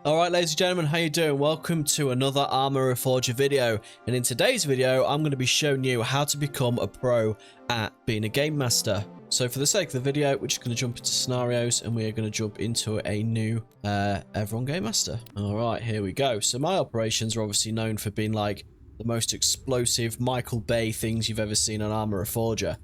Alright ladies and gentlemen, how you doing? Welcome to another ARMA REFORGER video, and in today's video I'm going to be showing you how to become a pro at being a game master. So for the sake of the video, we're just going to jump into scenarios and we're going to jump into a new Everyone Game Master. Alright, here we go. So my operations are obviously known for being like the most explosive Michael Bay things you've ever seen on ARMA REFORGER.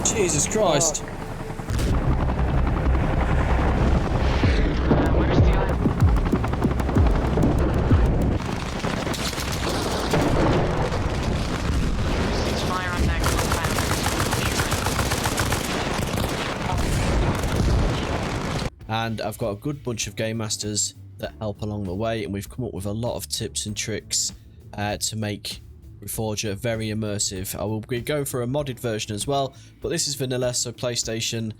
Jesus Christ. Where's the island? Ceasefire on that And I've got a good bunch of game masters that help along the way, and we've come up with a lot of tips and tricks to make Reforger very immersive. I will be going for a modded version as well, but this is vanilla, so PlayStation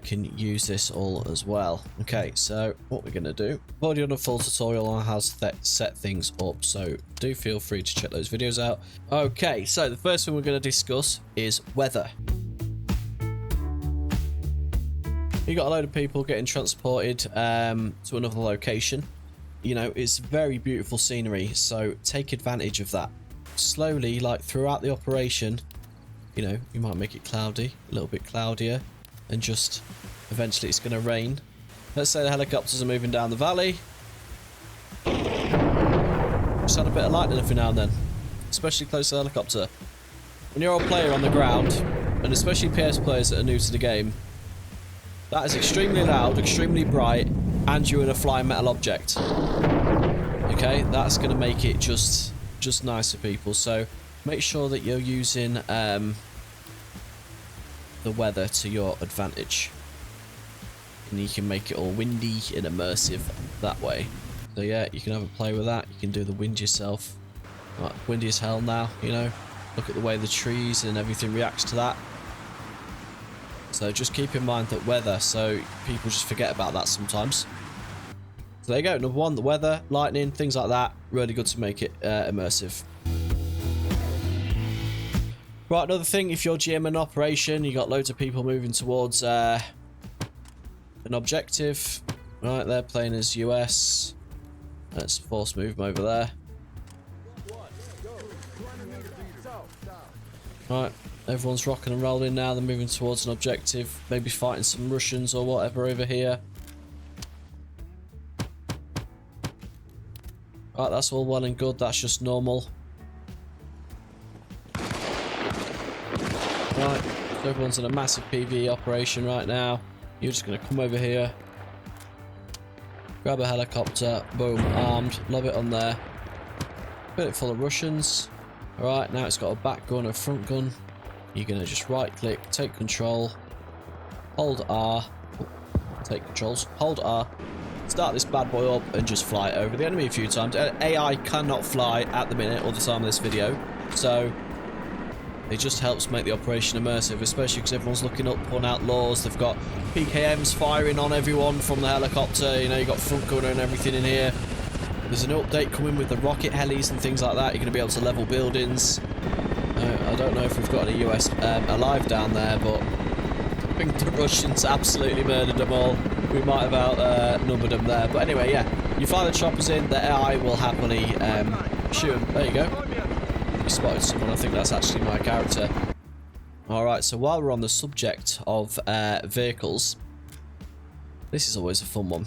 can use this all as well. Okay, so what we're going to do, I've already done a full tutorial on how to set things up, so do feel free to check those videos out. Okay, so the first thing we're going to discuss is weather. You got a load of people getting transported to another location. You know, it's very beautiful scenery, so take advantage of that. Slowly, like throughout the operation, you know, you might make it cloudy, a little bit cloudier, and just eventually it's going to rain. Let's say the helicopters are moving down the valley. Just had a bit of lightning every now and then, especially close to the helicopter. When you're a player on the ground, and especially PS players that are new to the game, that is extremely loud, extremely bright, and you're in a flying metal object. Okay, that's going to make it just nice for people. So make sure that you're using the weather to your advantage, and you can make it all windy and immersive that way. So yeah, you can have a play with that. You can do the wind yourself. Right, windy as hell now, you know, look at the way the trees and everything reacts to that. So just keep in mind that weather, so people just forget about that sometimes. So there you go, number one, the weather, lightning, things like that, really good to make it immersive. Right, another thing, if you're GM an operation, you got loads of people moving towards an objective. Right, they're playing as US. Let's force move them over there. Right, everyone's rocking and rolling now, they're moving towards an objective, maybe fighting some Russians or whatever over here. Right, that's all well and good, that's just normal. Right, so everyone's in a massive PvE operation right now. You're just going to come over here, grab a helicopter, boom, armed, lob it on there. Put it full of Russians. Alright, now it's got a back gun, a front gun. You're going to just right click, take control, hold R, take controls, hold R. Start this bad boy up and just fly over the enemy a few times. AI cannot fly at the minute or the time of this video, so it just helps make the operation immersive, especially because everyone's looking up, pulling out laws. They've got PKMs firing on everyone from the helicopter. You know, you've got front gunner and everything in here. There's an update coming with the rocket helis and things like that. You're going to be able to level buildings. I don't know if we've got any US alive down there, but I think the Russians absolutely murdered them all. We might have outnumbered them there. But anyway, yeah, you fly the choppers in, the AI will happily shoot them. There you go. You spotted someone, I think that's actually my character. Alright, so while we're on the subject of vehicles, this is always a fun one.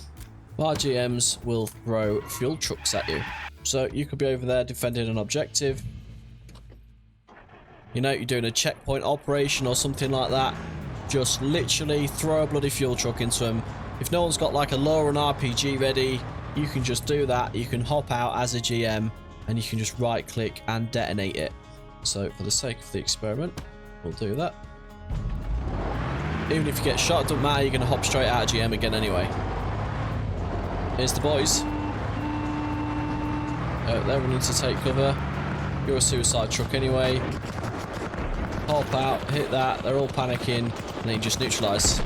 Our GMs will throw fuel trucks at you. So you could be over there defending an objective. You know, you're doing a checkpoint operation or something like that. Just literally throw a bloody fuel truck into them. If no one's got like a lure and RPG ready, you can just do that. You can hop out as a GM and you can just right click and detonate it. So for the sake of the experiment, we'll do that. Even if you get shot, it doesn't matter, you're going to hop straight out of GM again anyway. Here's the boys. They're running to take cover. You're a suicide truck anyway. Hop out, hit that, they're all panicking, and then you just neutralise.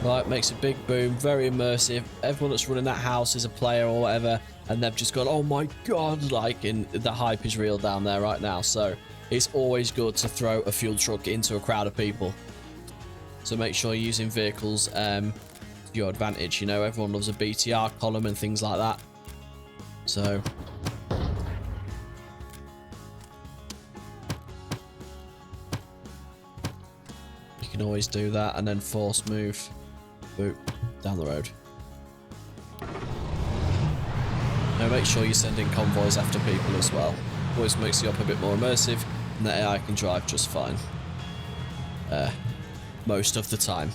Right, makes a big boom, very immersive. Everyone that's running that house is a player or whatever, and they've just gone, oh my god, like, and the hype is real down there right now. So it's always good to throw a fuel truck into a crowd of people. So make sure you're using vehicles to your advantage. You know, everyone loves a BTR column and things like that. So you can always do that and then force move, boop, down the road. Now make sure you're sending convoys after people as well. Always makes you up a bit more immersive, and the AI can drive just fine. Most of the time.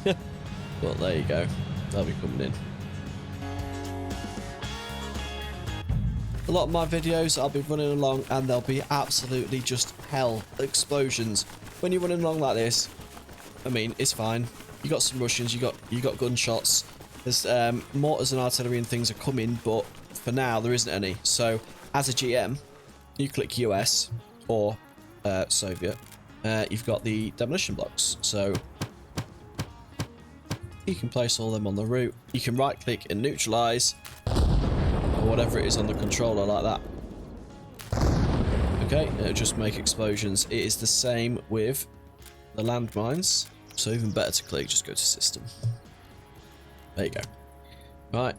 But there you go. They'll be coming in. A lot of my videos, I'll be running along and there'll be absolutely just hell explosions. When you're running along like this, I mean, it's fine. You got some Russians, you got gunshots. There's mortars and artillery and things are coming, but for now there isn't any. So as a GM, you click US or Soviet. You've got the demolition blocks, so you can place all them on the route. You can right click and neutralize, or whatever it is on the controller, like that. Okay, it'll just make explosions. It is the same with the landmines, so even better to click, just go to system. There you go. Right,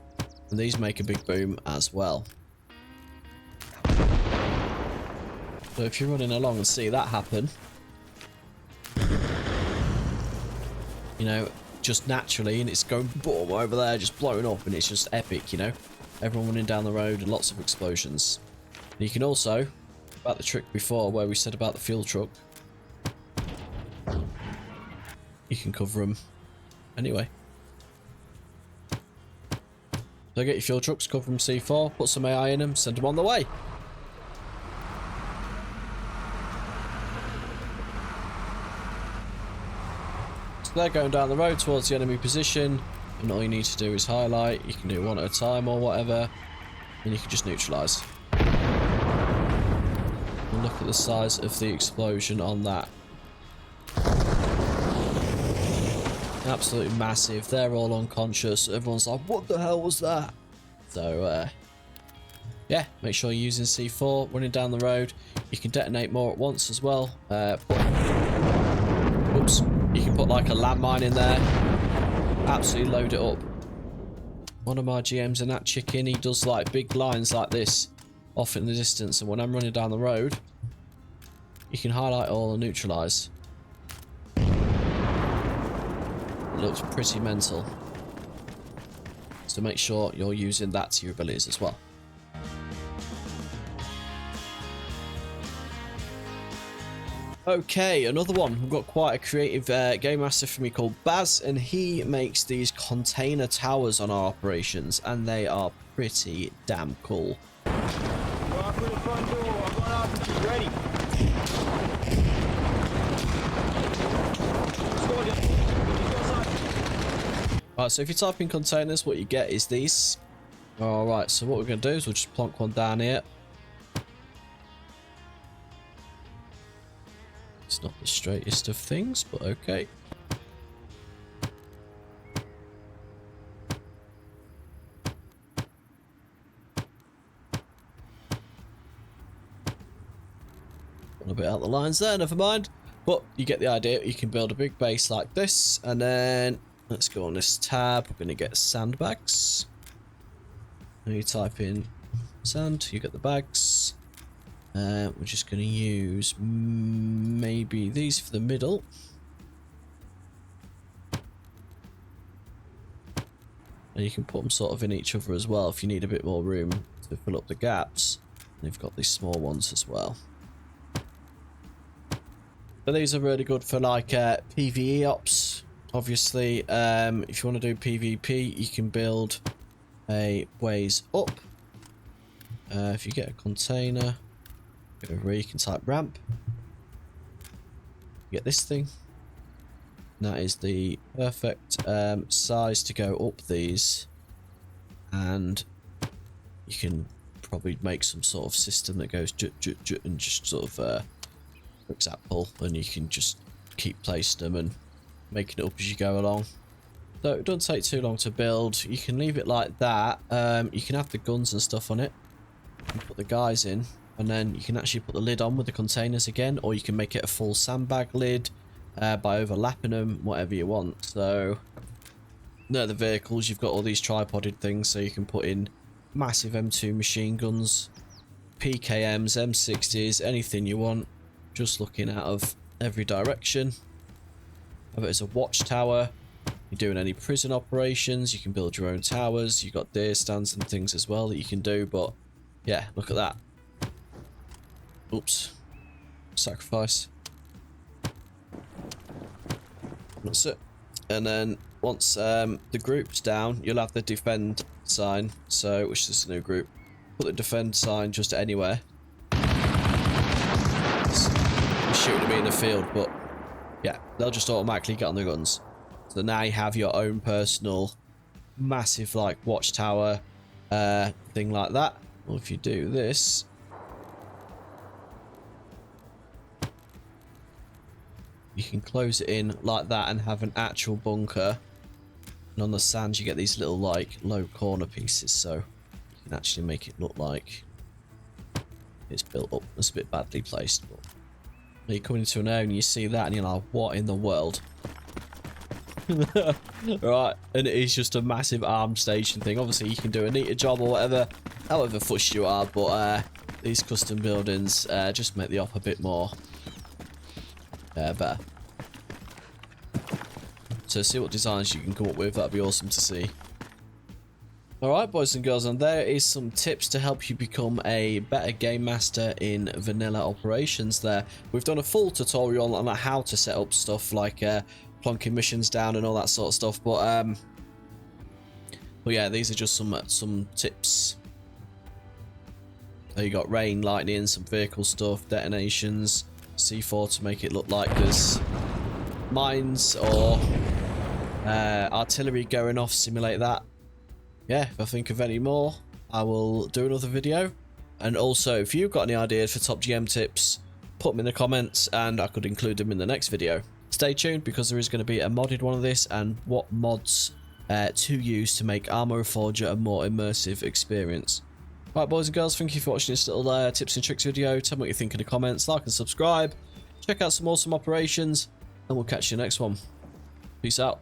and these make a big boom as well. So if you're running along and see that happen, you know, just naturally, and it's going boom over there, just blowing up, and it's just epic, you know. Everyone running down the road and lots of explosions. And you can also, about the trick before where we said about the fuel truck, you can cover them anyway. So get your fuel trucks, cover them C4, put some AI in them, send them on the way. So they're going down the road towards the enemy position, and all you need to do is highlight. You can do one at a time or whatever, and you can just neutralize. And look at the size of the explosion on that. Absolutely massive. They're all unconscious. Everyone's like, what the hell was that? So yeah, make sure you're using C4 running down the road. You can detonate more at once as well. Oops, you can put like a landmine in there, absolutely load it up. One of my GMs in that chicken, he does like big lines like this off in the distance, and when I'm running down the road, you can highlight all and neutralize. It looks pretty mental. So make sure you're using that to your abilities as well. Okay, another one. We've got quite a creative game master for me called Baz, and he makes these container towers on our operations, and they are pretty damn cool. Alright, so if you type in containers, what you get is these. Alright, so what we're going to do is we'll just plonk one down here. It's not the straightest of things, but okay. A bit out the lines there, never mind. But you get the idea. You can build a big base like this, and then let's go on this tab. We're going to get sandbags. And you type in sand, you get the bags. We're just going to use maybe these for the middle. And you can put them sort of in each other as well if you need a bit more room to fill up the gaps. And you've got these small ones as well. But these are really good for like PvE ops. Obviously, if you want to do PvP, you can build a ways up. If you get a container, go over here, you can type ramp. You get this thing. And that is the perfect size to go up these. And you can probably make some sort of system that goes and just sort of, for example, and you can just keep placing them and making it up as you go along. So it doesn't take too long to build. You can leave it like that. You can have the guns and stuff on it. You put the guys in. And then you can actually put the lid on with the containers again, or you can make it a full sandbag lid by overlapping them, whatever you want. So, the vehicles, you've got all these tripoded things, so you can put in massive M2 machine guns, PKMs, M60s, anything you want, just looking out of every direction. Have it as a watchtower. You're doing any prison operations, you can build your own towers. You've got deer stands and things as well that you can do, but yeah, look at that. Oops. Sacrifice. That's it. And then once the group's down, you'll have the defend sign, so which is a new group. Put the defend sign just anywhere. It's shooting at me in the field, but yeah, they'll just automatically get on the guns. So now you have your own personal massive like watchtower thing like that. Well, if you do this, you can close it in like that and have an actual bunker. And on the sand you get these little like low corner pieces, so you can actually make it look like it's built up. It's a bit badly placed, but you come into an area and you see that and you're like, what in the world? Right, and it is just a massive armed station thing. Obviously you can do a neater job or whatever, however fussed you are, but these custom buildings just make the op a bit more better. So see what designs you can come up with, that'd be awesome to see. Alright boys and girls, and there is some tips to help you become a better game master in vanilla operations there. We've done a full tutorial on how to set up stuff like plonking missions down and all that sort of stuff, but yeah, these are just some tips. There you got rain, lightning, some vehicle stuff, detonations, C4 to make it look like there's mines or artillery going off, simulate that. Yeah, if I think of any more, I will do another video. And also, if you've got any ideas for top GM tips, put them in the comments and I could include them in the next video. Stay tuned because there is going to be a modded one of this and what mods to use to make ARMA REFORGER a more immersive experience. Right boys and girls, thank you for watching this little tips and tricks video. Tell me what you think in the comments, like and subscribe. Check out some awesome operations and we'll catch you next one. Peace out.